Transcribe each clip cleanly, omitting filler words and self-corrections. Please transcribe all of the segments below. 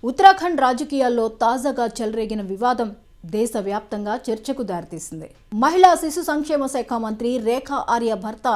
ఉత్తరాఖండ్ రాజకీయాల్లో తాజాగా చెలరేగిన వివాదం దేశవ్యాప్తంగా చర్చకు దారితీసింది. మహిళా శిశు సంక్షేమ శాఖ మంత్రి రేఖా ఆర్య భర్త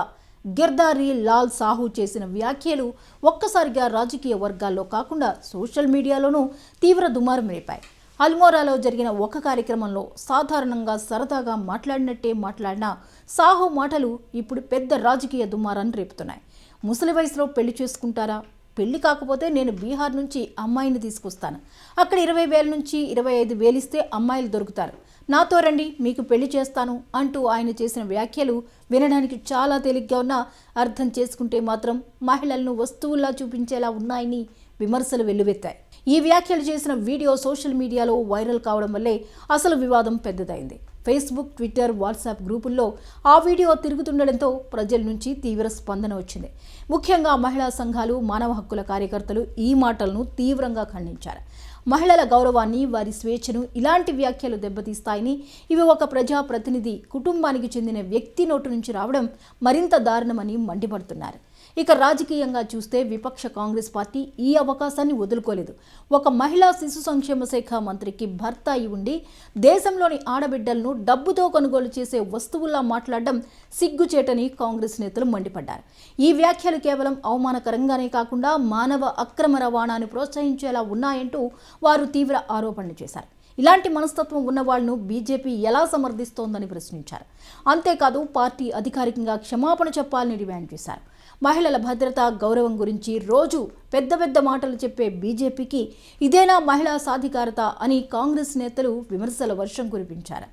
గిర్దారి లాల్ సాహు చేసిన వ్యాఖ్యలు ఒక్కసారిగా రాజకీయ వర్గాల్లో కాకుండా సోషల్ మీడియాలోనూ తీవ్ర దుమారం రేపాయి. అల్మోరాలో జరిగిన ఒక కార్యక్రమంలో సాధారణంగా సరదాగా మాట్లాడినట్టే మాట్లాడిన సాహు మాటలు ఇప్పుడు పెద్ద రాజకీయ దుమారాన్ని రేపుతున్నాయి. ముసలి వయసులో పెళ్లి చేసుకుంటారా? పెళ్లి కాకపోతే నేను బీహార్ నుంచి అమ్మాయిని తీసుకొస్తాను. అక్కడ 20,000 నుంచి 25,000 ఇస్తే అమ్మాయిలు దొరుకుతారు. నాతో రండి, మీకు పెళ్లి చేస్తాను అంటూ ఆయన చేసిన వ్యాఖ్యలు వినడానికి చాలా తేలిగ్గా ఉన్నా అర్థం చేసుకుంటే మాత్రం మహిళలను వస్తువుల్లా చూపించేలా ఉన్నాయని విమర్శలు వెల్లువెత్తాయి. ఈ వ్యాఖ్యలు చేసిన వీడియో సోషల్ మీడియాలో వైరల్ కావడం వల్లే అసలు వివాదం పెద్దదైంది. ఫేస్బుక్, ట్విట్టర్, వాట్సాప్ గ్రూపుల్లో ఆ వీడియో తిరుగుతుండడంతో ప్రజల నుంచి తీవ్ర స్పందన వచ్చింది. ముఖ్యంగా మహిళా సంఘాలు, మానవ హక్కుల కార్యకర్తలు ఈ మాటలను తీవ్రంగా ఖండించారు. మహిళల గౌరవాన్ని, వారి స్వేచ్ఛను ఇలాంటి వ్యాఖ్యలు దెబ్బతీస్తాయని, ఇవి ఒక ప్రజాప్రతినిధి కుటుంబానికి చెందిన వ్యక్తి నోటు నుంచి రావడం మరింత దారుణమని మండిపడుతున్నారు. ఇక రాజకీయంగా చూస్తే విపక్ష కాంగ్రెస్ పార్టీ ఈ అవకాశాన్ని వదులుకోలేదు. ఒక మహిళా శిశు సంక్షేమ శాఖ మంత్రికి భర్త అయి ఉండి దేశంలోని ఆడబిడ్డలను డబ్బుతో కొనుగోలు చేసే వస్తువుల్లా మాట్లాడడం సిగ్గుచేటని కాంగ్రెస్ నేతలు మండిపడ్డారు. ఈ వ్యాఖ్యలు కేవలం అవమానకరంగానే కాకుండా మానవ అక్రమ రవాణాను ప్రోత్సహించేలా ఉన్నాయంటూ వారు తీవ్ర ఆరోపణలు చేశారు. ఇలాంటి మనస్తత్వం ఉన్న వాళ్లను బీజేపీ ఎలా సమర్థిస్తోందని ప్రశ్నించారు. అంతేకాదు పార్టీ అధికారికంగా క్షమాపణ చెప్పాలని డిమాండ్ చేశారు. మహిళల భద్రత, గౌరవం గురించి రోజు పెద్ద పెద్ద మాటలు చెప్పే బీజేపీకి ఇదేనా మహిళా సాధికారత అని కాంగ్రెస్ నేతలు విమర్శల వర్షం కురిపించారు.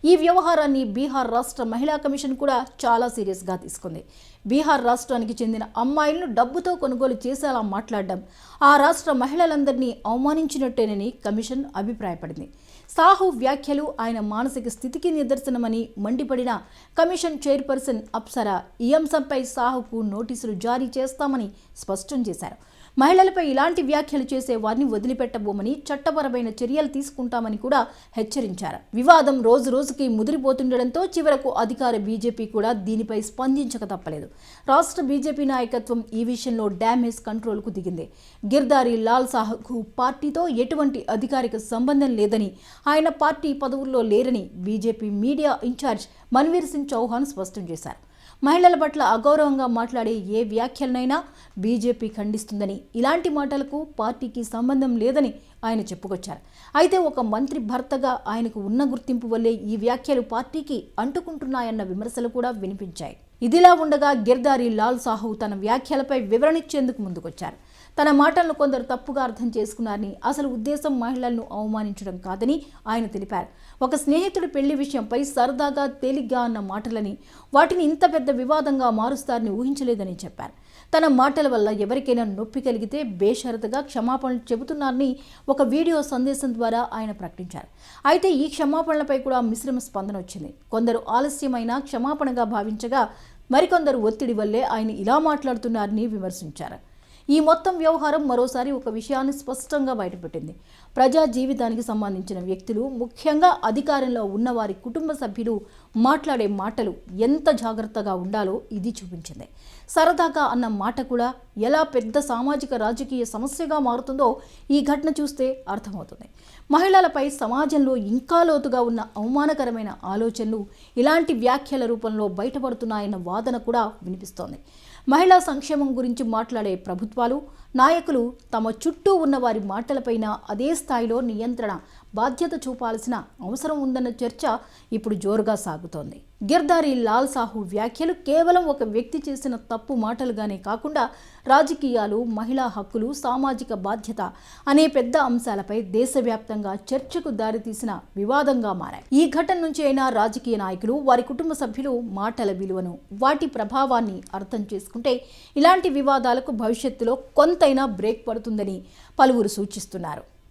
ఈ వ్యవహారాన్ని బీహార్ రాష్ట్ర మహిళా కమిషన్ కూడా చాలా సీరియస్గా తీసుకుంది. బీహార్ రాష్ట్రానికి చెందిన అమ్మాయిలను డబ్బుతో కొనుగోలు చేసేలా మాట్లాడడం ఆ రాష్ట్ర మహిళలందరినీ అవమానించినట్టేనని కమిషన్ అభిప్రాయపడింది. సాహు వ్యాఖ్యలు ఆయన మానసిక స్థితికి నిదర్శనమని మండిపడిన కమిషన్ చైర్పర్సన్ అప్సరా ఈ అంశంపై సాహుకు నోటీసులు జారీ చేస్తామని స్పష్టం చేశారు. మహిళలపై ఇలాంటి వ్యాఖ్యలు చేసే వారిని వదిలిపెట్టబోమని, చట్టపరమైన చర్యలు తీసుకుంటామని కూడా హెచ్చరించారు. వివాదం రోజు రోజుకి ముదిరిపోతుండడంతో చివరకు అధికార బీజేపీ కూడా దీనిపై స్పందించక తప్పలేదు. రాష్ట్ర బీజేపీ నాయకత్వం ఈ విషయంలో డ్యామేజ్ కంట్రోల్కు దిగింది. గిర్దారి లాల్ సాహుకు పార్టీతో ఎటువంటి అధికారిక సంబంధం లేదని, ఆయన పార్టీ పదవుల్లో లేరని BJP media incharge Manveer Singh Chauhan స్పష్టం చేశారు. మహిళల పట్ల అగౌరవంగా మాట్లాడే ఏ వ్యాఖ్యలనైనా బీజేపీ ఖండిస్తుందని, ఇలాంటి మాటలకు పార్టీకి సంబంధం లేదని ఆయన చెప్పుకొచ్చారు. అయితే ఒక మంత్రి భర్తగా ఆయనకు ఉన్న గుర్తింపు వల్లే ఈ వ్యాఖ్యలు పార్టీకి అంటుకుంటున్నాయన్న విమర్శలు కూడా వినిపించాయి. ఇదిలా ఉండగా గిర్దారి లాల్ సాహు తన వ్యాఖ్యలపై వివరణిచ్చేందుకు ముందుకొచ్చారు. తన మాటలను కొందరు తప్పుగా అర్థం చేసుకున్నారని, అసలు ఉద్దేశం మహిళలను అవమానించడం కాదని ఆయన తెలిపారు. ఒక స్నేహితుడి పెళ్లి విషయంపై సరదాగా తేలిగ్గా అన్న మాటలని, వాటిని ఇంత పెద్ద వివాదంగా మారుస్తారని ఊహించలేదని చెప్పారు. తన మాటల వల్ల ఎవరికైనా నొప్పి కలిగితే బేషరతుగా క్షమాపణలు చెబుతున్నారని ఒక వీడియో సందేశం ద్వారా ఆయన ప్రకటించారు. అయితే ఈ క్షమాపణలపై కూడా మిశ్రమ స్పందన వచ్చింది. కొందరు ఆలస్యమైన క్షమాపణగా భావించగా, మరికొందరు ఒత్తిడి వల్లే ఆయన ఇలా మాట్లాడుతున్నారని విమర్శించారు. ఈ మొత్తం వ్యవహారం మరోసారి ఒక విషయాన్ని స్పష్టంగా బయటపెట్టింది. ప్రజా జీవితానికి సంబంధించిన వ్యక్తులు, ముఖ్యంగా అధికారంలో ఉన్నవారి కుటుంబ సభ్యులు మాట్లాడే మాటలు ఎంత జాగ్రత్తగా ఉండాలో ఇది చూపించింది. సరదాగా అన్న మాట కూడా ఎలా పెద్ద సామాజిక రాజకీయ సమస్యగా మారుతుందో ఈ ఘటన చూస్తే అర్థమవుతుంది. మహిళలపై సమాజంలో ఇంకా లోతుగా ఉన్న అవమానకరమైన ఆలోచనలు ఇలాంటి వ్యాఖ్యల రూపంలో బయటపడుతున్నాయన్న వాదన కూడా వినిపిస్తోంది. మహిళా సంక్షేమం గురించి మాట్లాడే ప్రభుత్వాలు, నాయకులు తమ చుట్టూ ఉన్న వారి మాటలపైన అదే స్థాయిలో నియంత్రణ, బాధ్యత చూపాల్సిన అవసరం ఉందన్న చర్చ ఇప్పుడు జోరుగా సాగుతోంది. గిర్దారి లాల్ సాహు వ్యాఖ్యలు కేవలం ఒక వ్యక్తి చేసిన తప్పు మాటలుగానే కాకుండా రాజకీయాలు, మహిళా హక్కులు, సామాజిక బాధ్యత అనే పెద్ద అంశాలపై దేశవ్యాప్తంగా చర్చకు దారితీసిన వివాదంగా మారాయి. ఈ ఘటన నుంచి అయినా రాజకీయ నాయకులు, వారి కుటుంబ సభ్యులు మాటల విలువను, వాటి ప్రభావాన్ని అర్థం చేసుకుంటే ఇలాంటి వివాదాలకు భవిష్యత్తులో కొంతైనా బ్రేక్ పడుతుందని పలువురు సూచిస్తున్నారు.